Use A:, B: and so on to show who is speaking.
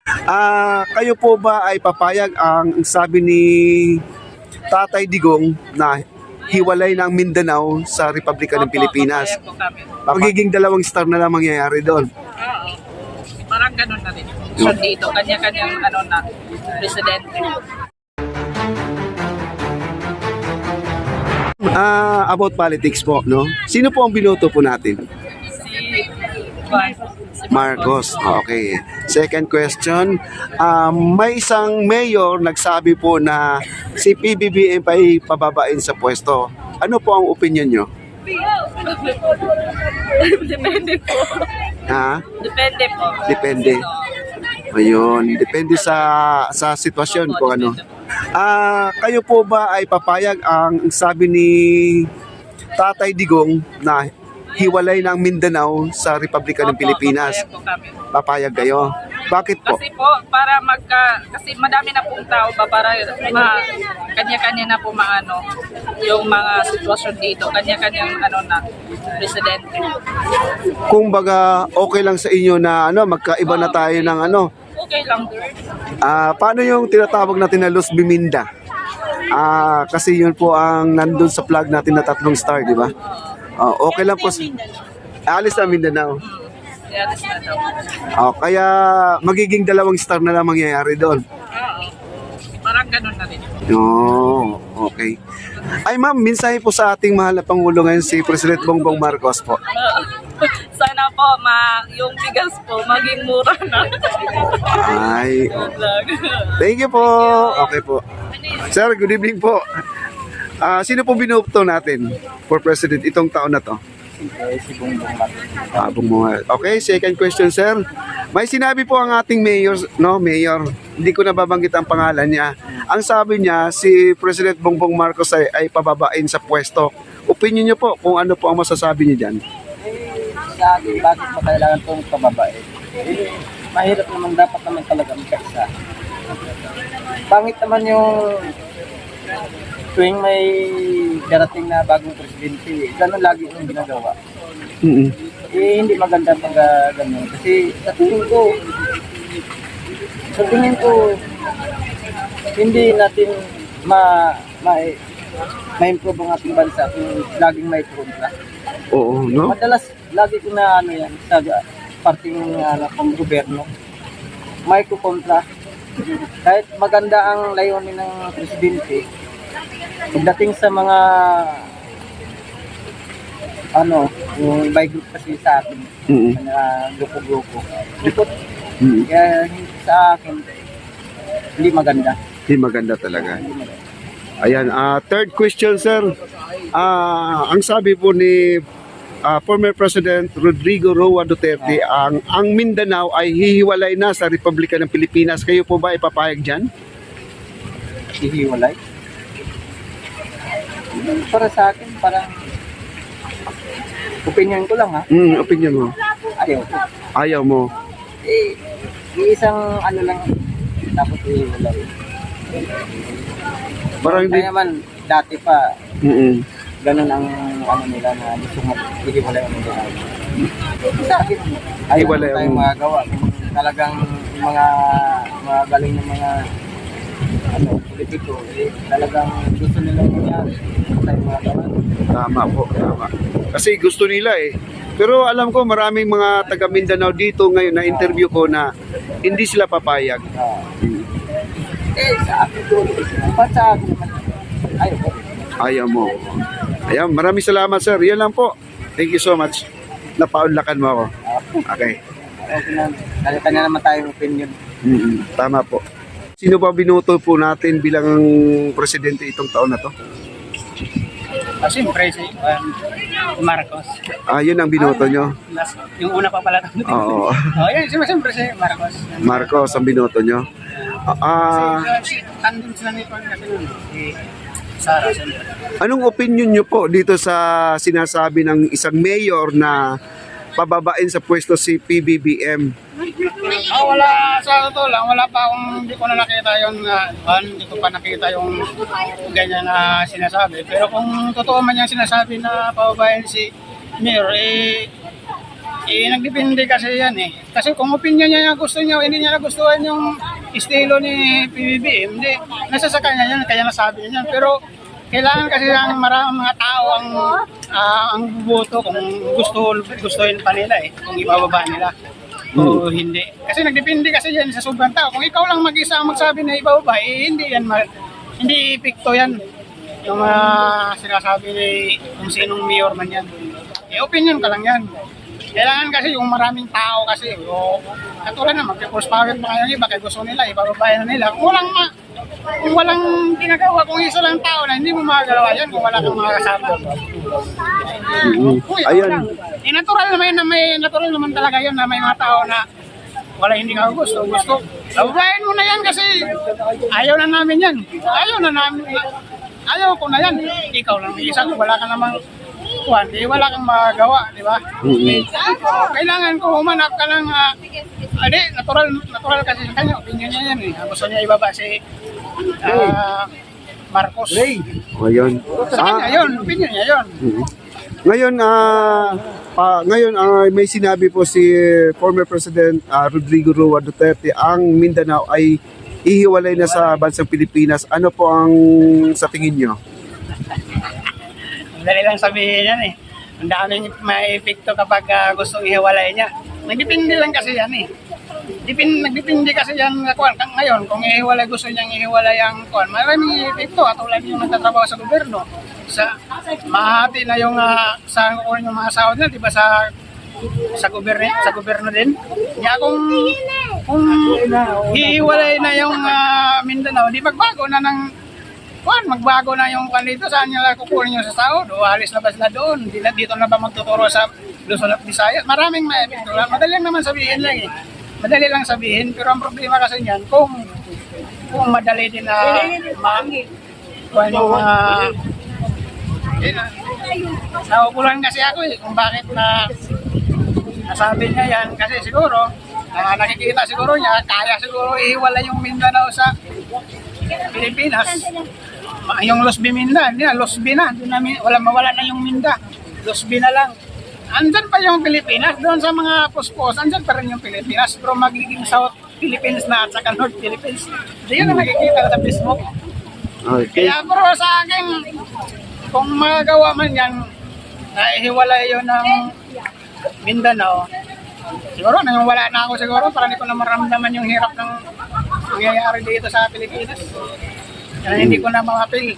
A: Kayo po ba ay papayag ang sabi ni Tatay Digong na hiwalay ng Mindanao sa Republika ng Pilipinas?
B: Papayag po kami.
A: Magiging dalawang star na lang mangyayari doon.
B: Oo. Parang ganun na rin. So dito, kanya-kanyang presidente.
A: About politics po, no? Sino po ang binoto po natin?
B: Si
A: Marcos. Okay. Second question, may isang mayor nagsabi po na si PBBM ay pababain sa pwesto. Ano po ang opinion nyo?
B: Depende po.
A: Ha?
B: Depende po.
A: Depende. Ayun, depende sa sitwasyon kung ano. Kayo po ba ay papayag ang sabi ni Tatay Digong na hiwalay ng Mindanao sa Republika ng Pilipinas?
B: Papayag po kami.
A: Papayag kayo? Bakit po?
B: Kasi po, kasi madami na pong tao ba, para kanya-kanya na po yung mga sitwasyon dito, kanya-kanyang presidente.
A: Kung baga okay lang sa inyo na magkaiba na tayo ng
B: Okay lang.
A: paano yung tinatawag natin na Los Biminda? Kasi yun po ang nandun sa flag natin na 3 star, di ba? Okay lang po. Alis na Mindanao.
B: Alis na daw.
A: Kaya magiging dalawang star na lang mangyayari doon.
B: Oo. Parang ganun na rin.
A: Okay. Ay ma'am, mensahe po sa ating mahal na Pangulo ngayon, si President Bongbong Marcos po.
B: Sana po, yung bigas po, maging mura na.
A: Ay, thank you po. Okay po. Sir, good evening po. Sino po binuto natin for President itong taon na to?
C: Si Bongbong Marcos.
A: Bongbong. Okay, second question, sir. May sinabi po ang ating mayor, hindi ko nababanggit ang pangalan niya. Ang sabi niya, si President Bongbong Marcos ay pababain sa pwesto. Opinion niyo po kung ano po ang masasabi niyo dyan?
C: Sa akin, bakit mo kailangan itong pababae? Mahirap naman, dapat naman talaga magkaisa. Pangit naman yung tuwing may darating na bagong presidente, ganun lagi yung ginagawa. Hindi maganda pag ganun. Kasi sa tingin ko, hindi natin ma-improve ang ating bansa kung laging may kontra.
A: Oo, no?
C: Madalas, lagi ko na yan, sa parting pang gobyerno, may kukontra. Kahit maganda ang layunin ng presidente, pagdating sa mga yung by group kasi sa atin, grupo-grupo. Kaya sa akin, hindi maganda.
A: Hindi maganda talaga. Ayan, third question, sir. Ang sabi po ni former President Rodrigo Roa Duterte, ang Mindanao ay hihiwalay na sa Republika ng Pilipinas. Kayo po ba ipapayag dyan?
C: Hihiwalay? Para sa akin, parang opinion ko lang
A: Opinion mo?
C: ayaw.
A: Ayaw mo?
C: Isang lang, dapat hihiwalay.
A: Parang hindi.
C: Kaya naman, dati pa,
A: Mm-mm.
C: ganun ang nila na gusto mag-hiwalay ang nila. Sa akin, ayaw
A: Hiwalay
C: tayong
A: ang-
C: magagawa. Talagang yung mga galing ng mga politiko, talagang gusto nilang mangyari. Tayong magagawa.
A: Tama po, tama. Kasi gusto nila eh. Pero alam ko maraming mga taga Mindanao dito ngayon na interview ko na hindi sila papayag.
C: Sa akin, sa akin naman, ayaw ko.
A: Ayaw mo. Ayan, maraming salamat sir. Yan lang po. Thank you so much. Napaunlakan mo ako. Okay.
C: Kanya naman tayong opinion.
A: Tama po. Sino ba binuto po natin bilang presidente itong taon na to?
C: Siyempre, si Marcos.
A: Yun ang binoto nyo.
C: Yung una pa pala.
A: Oo.
C: Yan, siyempre si Marcos.
A: Marcos ang binoto nyo.
C: Andun sila nito kasi nun. Sara, siyempre.
A: Anong opinion nyo po dito sa sinasabi ng isang mayor na pababain sa pwesto si PBBM?
D: Wala, sa totoo lang, wala pa akong, hindi ko na nakita yung, hindi ko pa nakita yung ganyan na sinasabi. Pero kung totoo man yung sinasabi na pababayan si Mayor, Nagdepende kasi yan eh. Kasi kung opinion niya yung gusto niya, hindi niya nagustuhan yung estilo ni PBBM, hindi. Nasa sa kanya yan, kaya nasabi niya yan. Pero kailangan kasi ang maraming mga tao ang boto kung gustuhin pa nila eh, kung ibababa nila o hindi. Kasi nagdepende kasi yan sa sobrang tao. Kung ikaw lang mag-isa ang magsabi na ibababa, eh, hindi epekto yan. Yung sinasabi ni kung sinong mayor man yan. Eh, opinion ka lang yan. Kailangan kasi yung maraming tao kasi, o katulad na mag-force power pa kayo iba, kaya gusto nila, ibababayan na nila. Kung walang ginagawa, kung isa lang tao na hindi mo magagawa yan, kung wala kang mga kasama. Kung ikaw
A: Ayan.
D: lang. Natural naman talaga yun na may mga tao na wala hindi ka gusto. Bababayan mo na yan kasi ayaw na namin yan. Ayaw ko na yan. Ikaw lang isa, wala ka namang wala kang magawa, di ba? Kailangan ko humanap ka ng natural kasi sa kanya, opinion niya yan eh. Gusto niya ibaba si Marcos.
A: Ayun.
D: Sa kanya yun, opinion niya yun.
A: Ngayon, may sinabi po si former President Rodrigo Roa Duterte, ang Mindanao ay ihiwalay na sa bansang Pilipinas. Ano po ang sa tingin nyo?
D: Dali lang sabihin yan eh. Ang daming may epekto kapag gustong ihiwalay niya. Nagdepende lang kasi yan eh. Nagdepende kasi yan ngayon kung gusto niyang ihiwalay ang maraming epekto katulad yung nagtatrabaho sa gobyerno. Mahati na yung saan kukunin yung mga sahod nila, di ba sa gobyerno din. Kaya kung hihiwalay na yung Mindanao, di magbago na yung kanito, saan nila kukunin yung sa sahod o alis na ba sila doon, dito na ba magtuturo sa Luzon at Visayas. Maraming epekto lang, madali lang naman sabihin lang eh, madali lang sabihin, pero ang problema kasi niyan kung madali din na naupulan kasi ako eh kung bakit nasabi niya yan, kasi siguro nakikita siguro niya, kaya siguro ihiwalay yung Mindanao sa Pilipinas. Yung Los Biminda, hindi na, Los Bina, mawala na yung Minda, Los Bina lang. Andyan pa yung Pilipinas, doon sa mga pospos, andyan pa rin yung Pilipinas, pero magiging South Philippines na at saka North Philippines. Hindi yun na nakikita sa Facebook.
A: Okay.
D: Kaya pero sa akin, kung magawa man yan, naihiwalay yun ng Mindanao, siguro wala na ako siguro para hindi ko na maramdaman yung hirap ng nangyayari dito sa Pilipinas. Kaya hindi ko na ma-appeal.